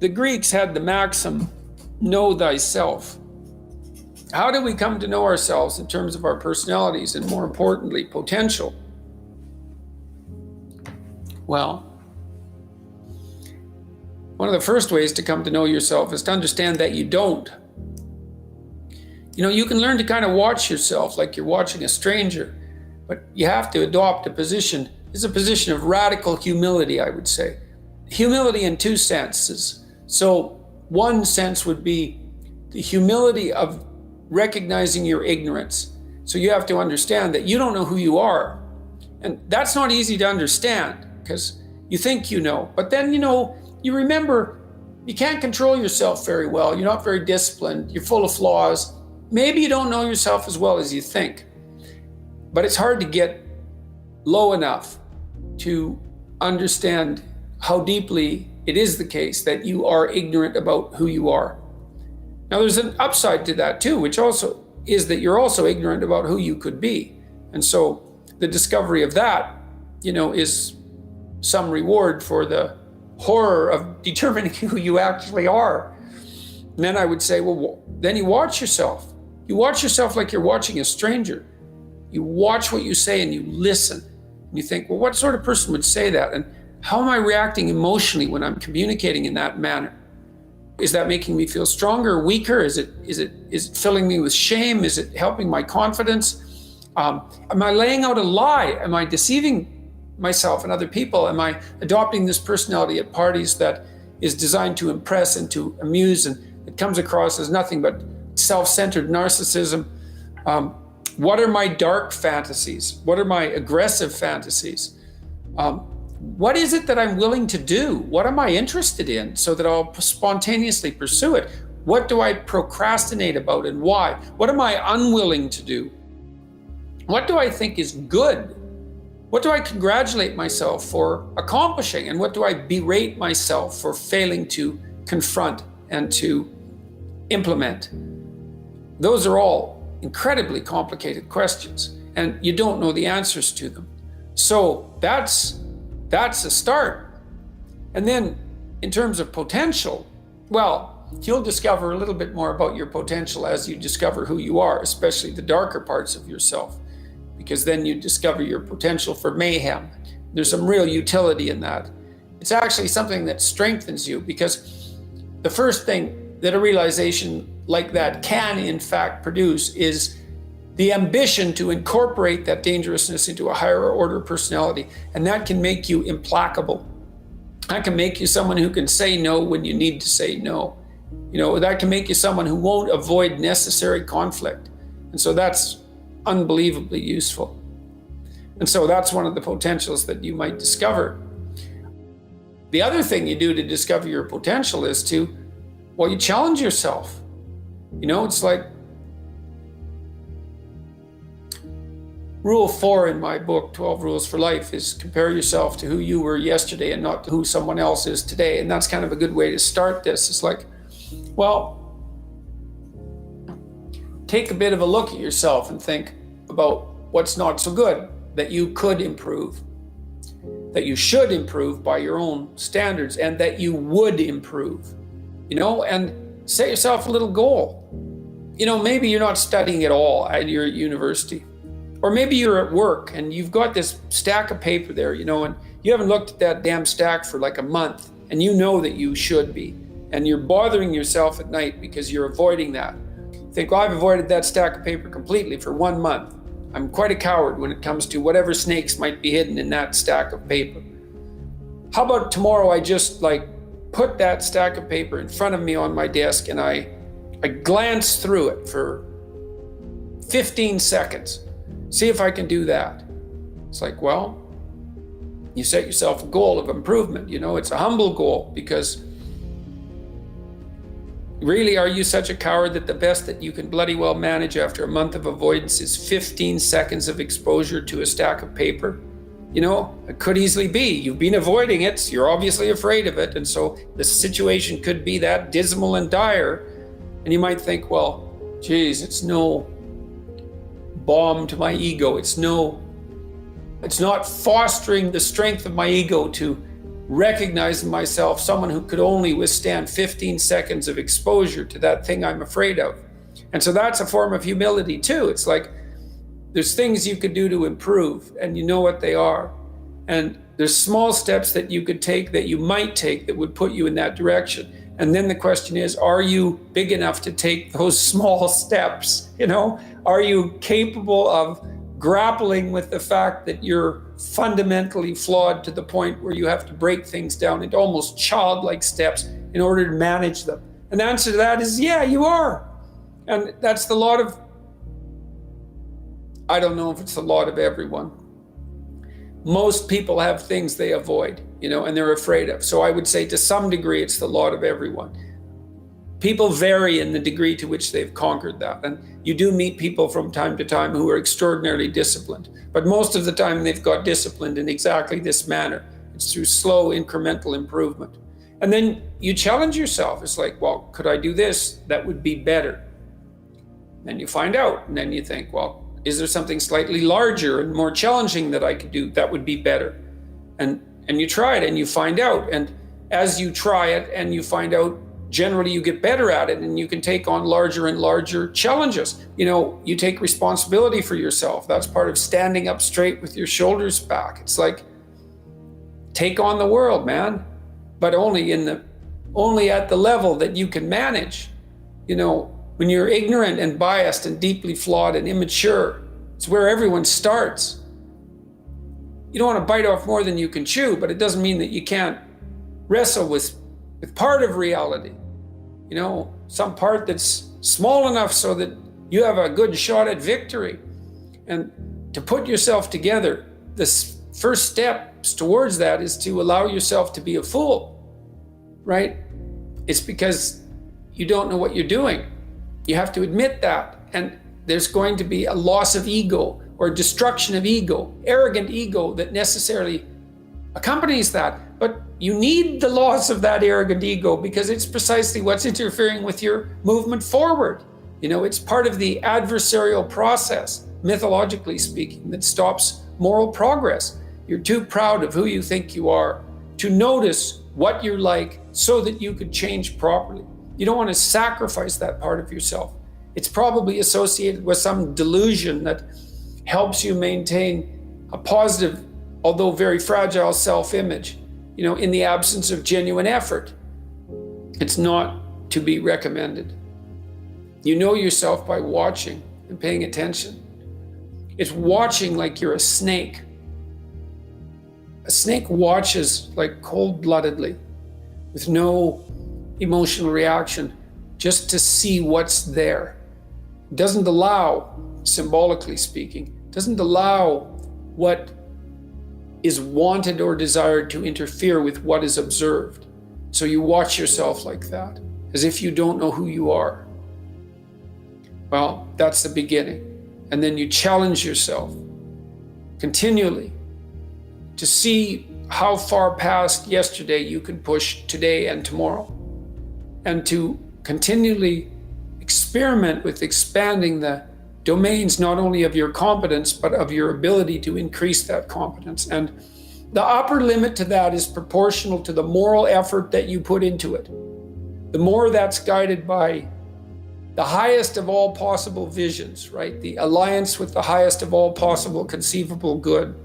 The Greeks had the maxim, know thyself. How do we come to know ourselves in terms of our personalities and, more importantly, potential? Well, one of the first ways to come to know yourself is to understand that you don't. You can learn to kind of watch yourself like you're watching a stranger, but you have to adopt a position. It's a position of radical humility, I would say. Humility in two senses. So one sense would be the humility of recognizing your ignorance. So you have to understand that you don't know who you are. And that's not easy to understand because you think you know, but then you remember you can't control yourself very well. You're not very disciplined. You're full of flaws. Maybe you don't know yourself as well as you think, but it's hard to get low enough to understand how deeply it is the case that you are ignorant about who you are. Now, there's an upside to that too, which also is that you're also ignorant about who you could be. And so the discovery of that, is some reward for the horror of determining who you actually are. And then I would say, well, then you watch yourself. You watch yourself like you're watching a stranger. You watch what you say and you listen. And you think, well, what sort of person would say that? And how am I reacting emotionally when I'm communicating in that manner? Is that making me feel stronger or weaker? Is it filling me with shame? Is it helping my confidence? Am I laying out a lie? Am I deceiving myself and other people? Am I adopting this personality at parties that is designed to impress and to amuse, and it comes across as nothing but self-centered narcissism? What are my dark fantasies? What are my aggressive fantasies? What is it that I'm willing to do? What am I interested in so that I'll spontaneously pursue it? What do I procrastinate about and why? What am I unwilling to do? What do I think is good? What do I congratulate myself for accomplishing? And what do I berate myself for failing to confront and to implement? Those are all incredibly complicated questions, and you don't know the answers to them. So that's a start. And then in terms of potential, well, you'll discover a little bit more about your potential as you discover who you are, especially the darker parts of yourself, because then you discover your potential for mayhem. There's some real utility in that. It's actually something that strengthens you, because the first thing that a realization like that can in fact produce is the ambition to incorporate that dangerousness into a higher order personality. And that can make you implacable. That can make you someone who can say no when you need to say no. That can make you someone who won't avoid necessary conflict. And so that's unbelievably useful. And so that's one of the potentials that you might discover. The other thing you do to discover your potential is you challenge yourself. It's like Rule 4 in my book, 12 Rules for Life, is compare yourself to who you were yesterday and not to who someone else is today. And that's kind of a good way to start this. It's like, well, take a bit of a look at yourself and think about what's not so good that you could improve, that you should improve by your own standards, and that you would improve, and set yourself a little goal. Maybe you're not studying at all at your university. Or maybe you're at work and you've got this stack of paper there, and you haven't looked at that damn stack for like a month, and you know that you should be. And you're bothering yourself at night because you're avoiding that. You think, well, I've avoided that stack of paper completely for 1 month. I'm quite a coward when it comes to whatever snakes might be hidden in that stack of paper. How about tomorrow I just put that stack of paper in front of me on my desk and I glance through it for 15 seconds. See if I can do that. It's like, well, you set yourself a goal of improvement. It's a humble goal, because really, are you such a coward that the best that you can bloody well manage after a month of avoidance is 15 seconds of exposure to a stack of paper? It could easily be. You've been avoiding it. You're obviously afraid of it. And so the situation could be that dismal and dire. And you might think, well, geez, it's no balm to my ego. It's not fostering the strength of my ego to recognize in myself someone who could only withstand 15 seconds of exposure to that thing I'm afraid of. And so that's a form of humility too. It's like there's things you could do to improve, and you know what they are. And there's small steps that you could take, that you might take, that would put you in that direction. And then the question is, are you big enough to take those small steps? Are you capable of grappling with the fact that you're fundamentally flawed to the point where you have to break things down into almost childlike steps in order to manage them? And the answer to that is, yeah, you are. And that's the lot of, I don't know if it's the lot of everyone. Most people have things they avoid, and they're afraid of. So I would say to some degree, it's the lot of everyone. People vary in the degree to which they've conquered that. And you do meet people from time to time who are extraordinarily disciplined. But most of the time, they've got disciplined in exactly this manner. It's through slow incremental improvement. And then you challenge yourself. It's like, well, could I do this? That would be better. Then you find out, and then you think, well, is there something slightly larger and more challenging that I could do that would be better? And you try it and you find out. And as you try it and you find out, generally you get better at it, and you can take on larger and larger challenges. You take responsibility for yourself. That's part of standing up straight with your shoulders back. It's like, take on the world, man, but only at the level that you can manage. When you're ignorant and biased and deeply flawed and immature, it's where everyone starts. You don't want to bite off more than you can chew, but it doesn't mean that you can't wrestle with part of reality. Some part that's small enough so that you have a good shot at victory. And to put yourself together, the first steps towards that is to allow yourself to be a fool, right? It's because you don't know what you're doing. You have to admit that. And there's going to be a loss of ego or destruction of ego, arrogant ego that necessarily accompanies that. But you need the loss of that arrogant ego, because it's precisely what's interfering with your movement forward. It's part of the adversarial process, mythologically speaking, that stops moral progress. You're too proud of who you think you are to notice what you're like so that you could change properly. You don't want to sacrifice that part of yourself. It's probably associated with some delusion that helps you maintain a positive, although very fragile self-image, in the absence of genuine effort. It's not to be recommended. You know yourself by watching and paying attention. It's watching like you're a snake. A snake watches like cold-bloodedly, with no emotional reaction, just to see what's there. It doesn't allow, symbolically speaking, doesn't allow what is wanted or desired to interfere with what is observed. So you watch yourself like that, as if you don't know who you are. Well, that's the beginning. And then you challenge yourself continually to see how far past yesterday you can push today and tomorrow, and to continually experiment with expanding the domains not only of your competence, but of your ability to increase that competence. And the upper limit to that is proportional to the moral effort that you put into it. The more that's guided by the highest of all possible visions, right? The alliance with the highest of all possible conceivable good.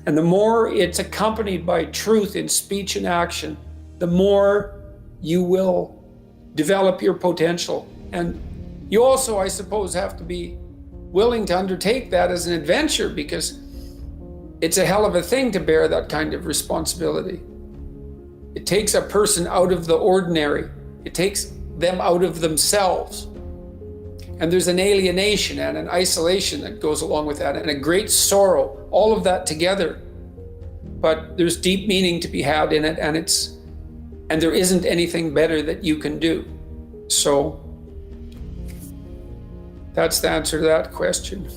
And the more it's accompanied by truth in speech and action, the more you will develop your potential. And you also, I suppose, have to be willing to undertake that as an adventure, because it's a hell of a thing to bear that kind of responsibility. It takes a person out of the ordinary. It takes them out of themselves. And there's an alienation and an isolation that goes along with that, and a great sorrow, all of that together. But there's deep meaning to be had in it, and there isn't anything better that you can do. So that's the answer to that question.